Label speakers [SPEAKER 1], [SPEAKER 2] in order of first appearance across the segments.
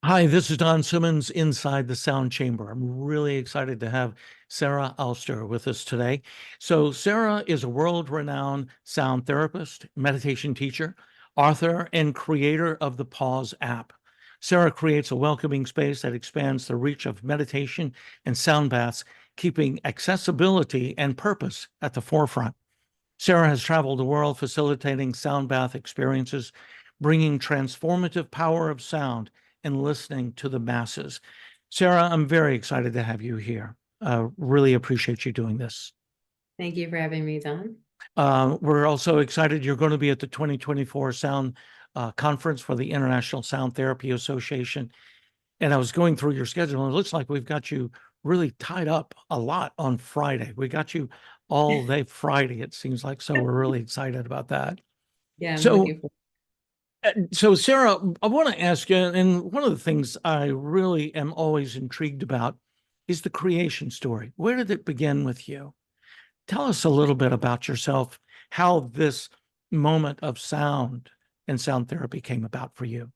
[SPEAKER 1] Hi, this is Don Simmons inside the sound chamber. I'm really excited to have Sara Auster with us today. So, Sara is a world-renowned sound therapist, meditation teacher, author, and creator of the Pause app. Sara creates a welcoming space that expands the reach of meditation and sound baths, keeping accessibility and purpose at the forefront. Sara has traveled the world facilitating sound bath experiences, bringing transformative power of sound and listening to the masses. Sara, I'm very excited to have you here. Really appreciate you doing this.
[SPEAKER 2] Thank you for having me, Don.
[SPEAKER 1] We're also excited you're going to be at the 2024 Sound Conference for the International Sound Therapy Association. And I was going through your schedule, and it looks like we've got you really tied up a lot on Friday. We got you all day Friday, it seems like. So we're really excited about that.
[SPEAKER 2] Yeah, I'm
[SPEAKER 1] So,
[SPEAKER 2] looking forward.
[SPEAKER 1] so Sara, I want to ask you, and one of the things I really am always intrigued about is the creation story. Where did it begin with you? Tell us a little bit about yourself, how this moment of sound and sound therapy came about for you.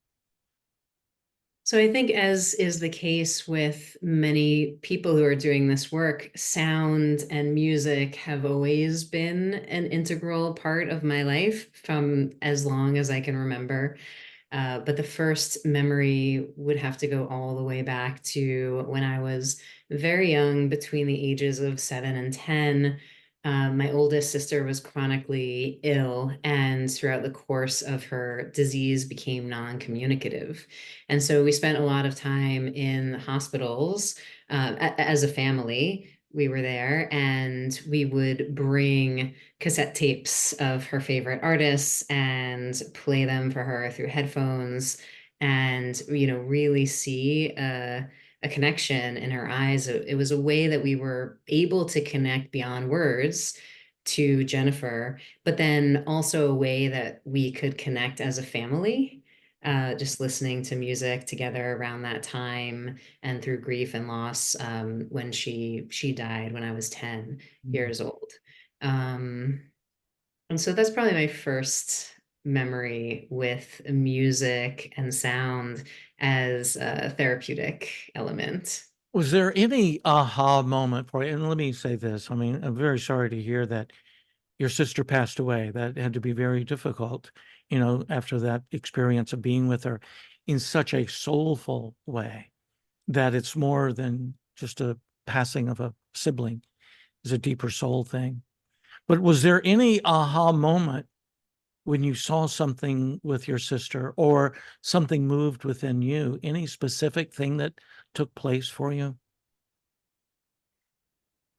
[SPEAKER 2] So I think, as is the case with many people who are doing this work, sound and music have always been an integral part of my life from as long as I can remember. But the first memory would have to go all the way back to when I was very young, between the ages of 7 and 10. My oldest sister was chronically ill, and throughout the course of her disease became non-communicative. And so we spent a lot of time in hospitals as a family. We were there, and we would bring cassette tapes of her favorite artists and play them for her through headphones, and really see a connection in her eyes. It was a way that we were able to connect beyond words to Jennifer, but then also a way that we could connect as a family, just listening to music together around that time and through grief and loss, when she died when I was 10
[SPEAKER 1] Mm.
[SPEAKER 2] years old. Um, and so that's probably my first memory with music and sound as a therapeutic element.
[SPEAKER 1] Was there any aha moment for you? And let me say this. I mean, I'm very sorry to hear that your sister passed away. That had to be very difficult, after that experience of being with her in such a soulful way that it's more than just a passing of a sibling. It's a deeper soul thing. But was there any aha moment when you saw something with your sister or something moved within you? Any specific thing that took place for you?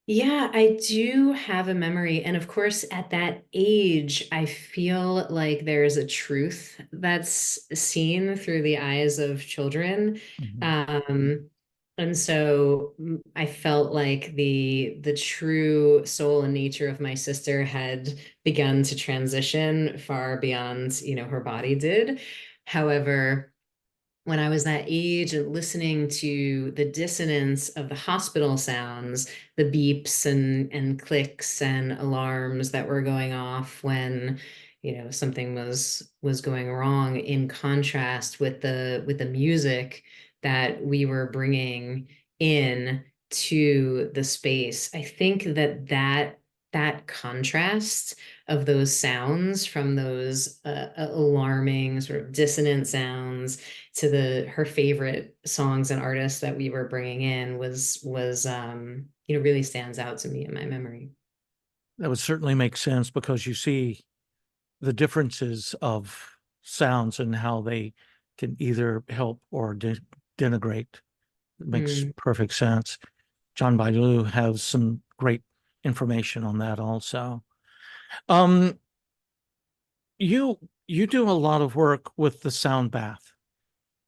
[SPEAKER 2] Yeah, I do have a memory. And of course, at that age, I feel like there's a truth that's seen through the eyes of children.
[SPEAKER 1] Mhm.
[SPEAKER 2] Um, and so I felt like the true soul and nature of my sister had begun to transition far beyond, her body did. However, when I was that age and listening to the dissonance of the hospital sounds, the beeps and clicks and alarms that were going off when, something was going wrong, in contrast with the music that we were bringing in to the space. I think that contrast of those sounds, from those alarming sort of dissonant sounds to the her favorite songs and artists that we were bringing in, was really stands out to me in my memory.
[SPEAKER 1] That would certainly make sense because you see the differences of sounds and how they can either help or denigrate. It makes
[SPEAKER 2] Mm.
[SPEAKER 1] perfect sense. John Bailu has some great information on that also. Um, you do a lot of work with the sound bath.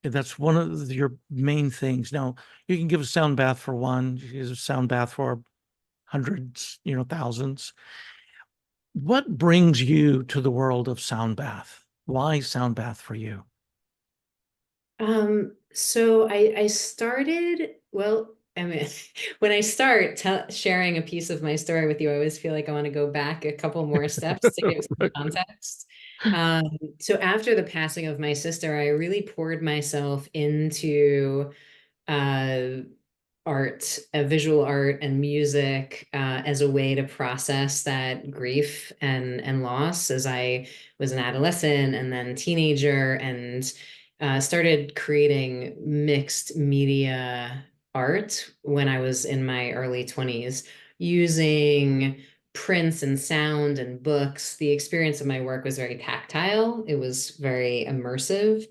[SPEAKER 1] That's one of your main things. Now, you can give a sound bath for one, you can give a sound bath for hundreds, thousands. What brings you to the world of sound bath? Why sound bath for you?
[SPEAKER 2] So I started, well, I mean, when I start sharing a piece of my story with you, I always feel like I want to go back a couple more steps to give some context. Um, so after the passing of my sister, I really poured myself into uh, art, visual art and music as a way to process that grief and loss as I was an adolescent and then teenager and started creating mixed media art when I was in my early 20s using prints and sound and books. The experience of my work was very tactile. It was very immersive.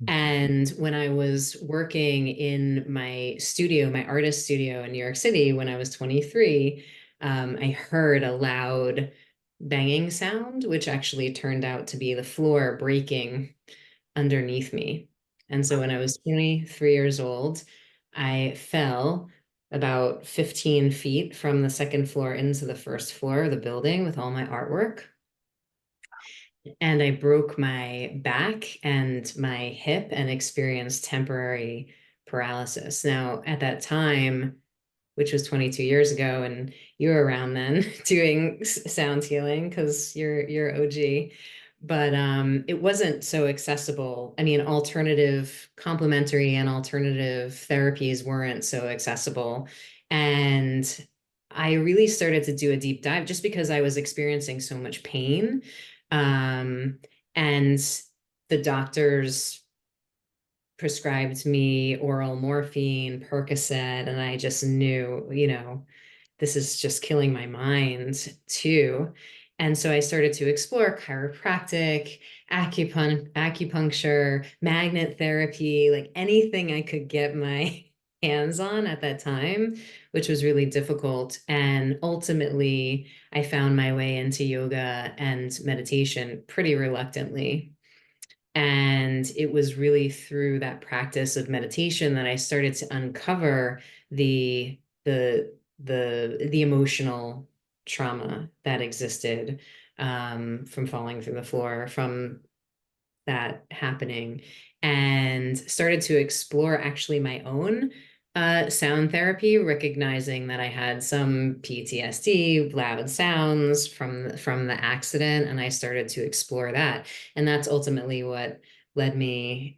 [SPEAKER 2] And when I was working in my studio, my artist studio in New York City, when I was 23, I heard a loud banging sound, which actually turned out to be the floor breaking underneath me. And so when I was 23 years old, I fell about 15 feet from the second floor into the first floor of the building with all my artwork, and I broke my back and my hip and experienced temporary paralysis. Now, at that time, which was 22 years ago, and you were around then doing sound healing because you're OG. But it wasn't so accessible. I mean, alternative complementary and alternative therapies weren't so accessible. And I really started to do a deep dive just because I was experiencing so much pain. And the doctors prescribed me oral morphine, Percocet, and I just knew, this is just killing my mind too. And so I started to explore chiropractic, acupuncture, magnet therapy, like anything I could get my hands on at that time, which was really difficult. And ultimately, I found my way into yoga and meditation pretty reluctantly. And it was really through that practice of meditation that I started to uncover the emotional trauma that existed from falling through the floor, from that happening, and started to explore actually my own sound therapy, recognizing that I had some PTSD, loud sounds from the accident, and I started to explore that. And that's ultimately what led me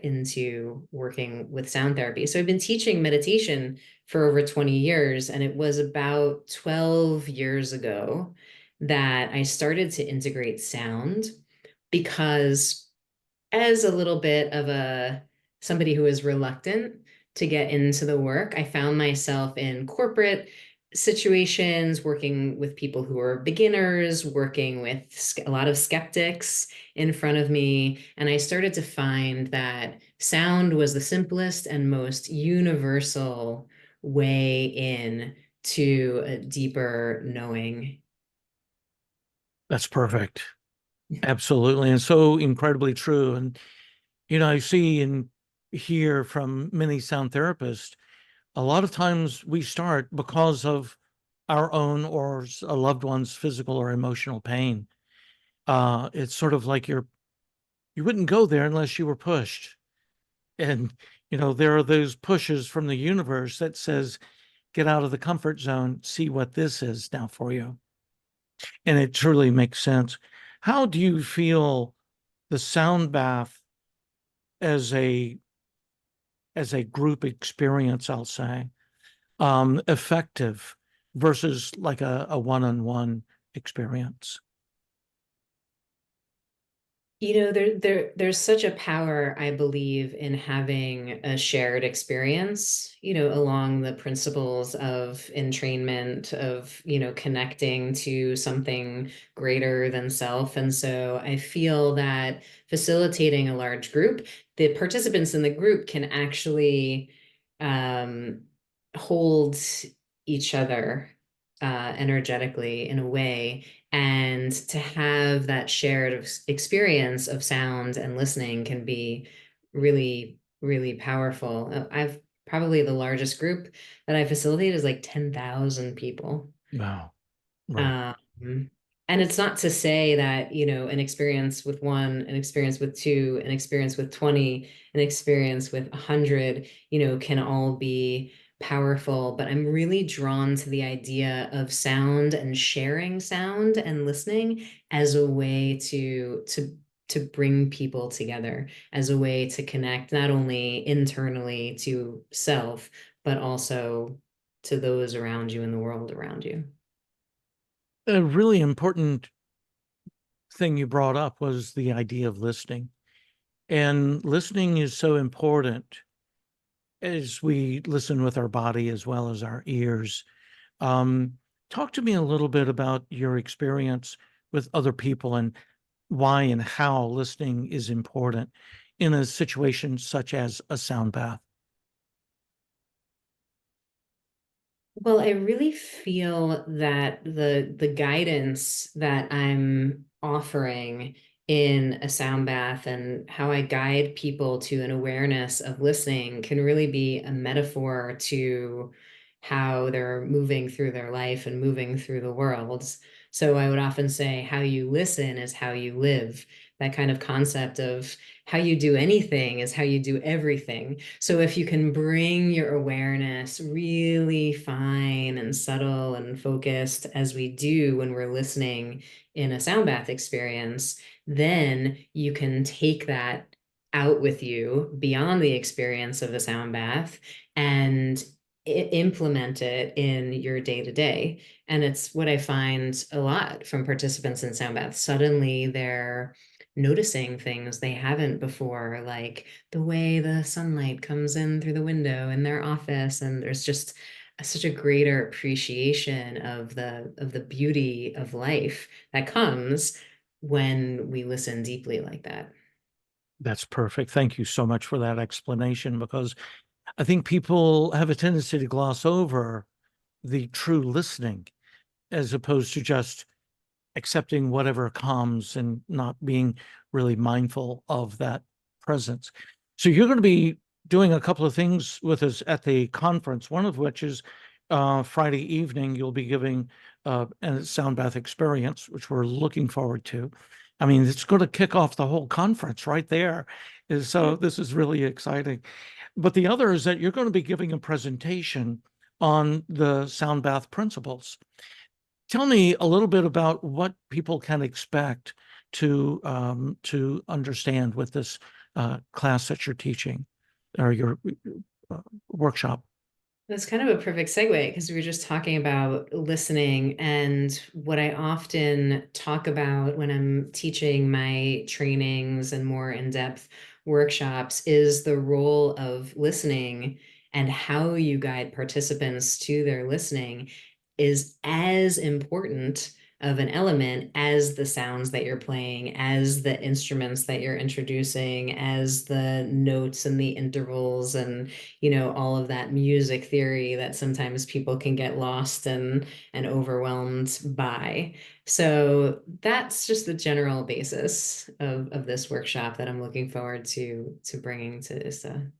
[SPEAKER 2] into working with sound therapy. So I've been teaching meditation for over 20 years, and it was about 12 years ago that I started to integrate sound because as a little bit of a somebody who is reluctant to get into the work, I found myself in corporate situations, working with people who are beginners, working with a lot of skeptics in front of me. And I started to find that sound was the simplest and most universal way in to a deeper knowing.
[SPEAKER 1] That's perfect. Absolutely. And so incredibly true. And, I see and hear from many sound therapists, a lot of times we start because of our own or a loved one's physical or emotional pain. It's sort of like you wouldn't go there unless you were pushed. And, there are those pushes from the universe that says, get out of the comfort zone, see what this is now for you. And it truly makes sense. How do you feel the sound bath as a group experience, I'll say, effective versus like a one-on-one experience?
[SPEAKER 2] There's such a power, I believe, in having a shared experience, along the principles of entrainment, of, connecting to something greater than self. And so I feel that facilitating a large group, the participants in the group can actually um, hold each other energetically in a way, and to have that shared experience of sound and listening can be really, really powerful. I've probably the largest group that I facilitate is like 10,000 people.
[SPEAKER 1] Wow. Right.
[SPEAKER 2] Um, and it's not to say that, an experience with one, an experience with two, an experience with 20, an experience with 100, can all be powerful, but I'm really drawn to the idea of sound and sharing sound and listening as a way to bring people together, as a way to connect not only internally to self, but also to those around you and the world around you.
[SPEAKER 1] A really important thing you brought up was the idea of listening. And listening is so important as we listen with our body as well as our ears. Um, Talk to me a little bit about your experience with other people and why and how listening is important in a situation such as a sound bath.
[SPEAKER 2] Well, I really feel that the guidance that I'm offering in a sound bath and how I guide people to an awareness of listening can really be a metaphor to how they're moving through their life and moving through the world. So I would often say how you listen is how you live. That kind of concept of how you do anything is how you do everything. So if you can bring your awareness really fine and subtle and focused as we do when we're listening in a sound bath experience, then you can take that out with you beyond the experience of the sound bath and implement it in your day to day. And it's what I find a lot from participants in sound baths. Suddenly they're noticing things they haven't before, like the way the sunlight comes in through the window in their office, and there's just such a greater appreciation of the beauty of life that comes when we listen deeply like that.
[SPEAKER 1] That's perfect. Thank you so much for that explanation because I think people have a tendency to gloss over the true listening as opposed to just accepting whatever comes and not being really mindful of that presence. So you're going to be doing a couple of things with us at the conference, one of which is Friday evening, you'll be giving a sound bath experience, which we're looking forward to. I mean, it's going to kick off the whole conference right there. So this is really exciting. But the other is that you're going to be giving a presentation on the sound bath principles. Tell me a little bit about what people can expect to understand with this class that you're teaching or your workshop.
[SPEAKER 2] That's kind of a perfect segue because we were just talking about listening. And what I often talk about when I'm teaching my trainings and more in-depth workshops is the role of listening, and how you guide participants to their listening is as important of an element as the sounds that you're playing, as the instruments that you're introducing, as the notes and the intervals, and all of that music theory that sometimes people can get lost and overwhelmed by. So that's just the general basis of this workshop that I'm looking forward to bringing to ISTA.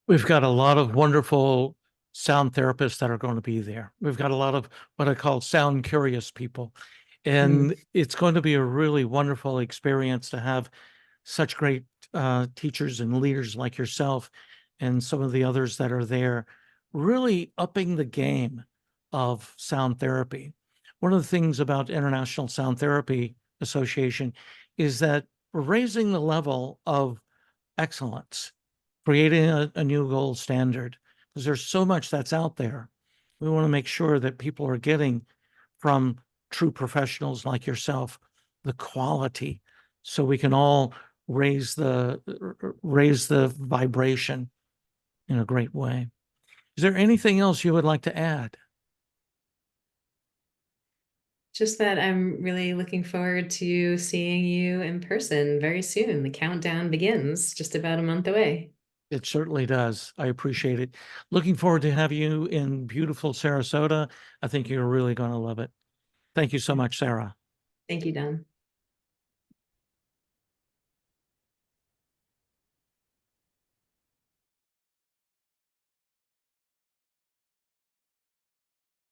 [SPEAKER 1] We've got a lot of wonderful sound therapists that are going to be there. We've got a lot of what I call sound curious people.
[SPEAKER 2] Mm.
[SPEAKER 1] And it's going to be a really wonderful experience to have such great teachers and leaders like yourself and some of the others that are there, really upping the game of sound therapy. One of the things about International Sound Therapy Association is that we're raising the level of excellence, creating a new gold standard, because there's so much that's out there. We want to make sure that people are getting from true professionals like yourself the quality, so we can all raise the vibration in a great way. Is there anything else you would like to add?
[SPEAKER 2] Just that I'm really looking forward to seeing you in person very soon. The countdown begins just about a month away.
[SPEAKER 1] It certainly does. I appreciate it. Looking forward to have you in beautiful Sarasota. I think you're really going to love it. Thank you so much, Sarah.
[SPEAKER 2] Thank you, Don.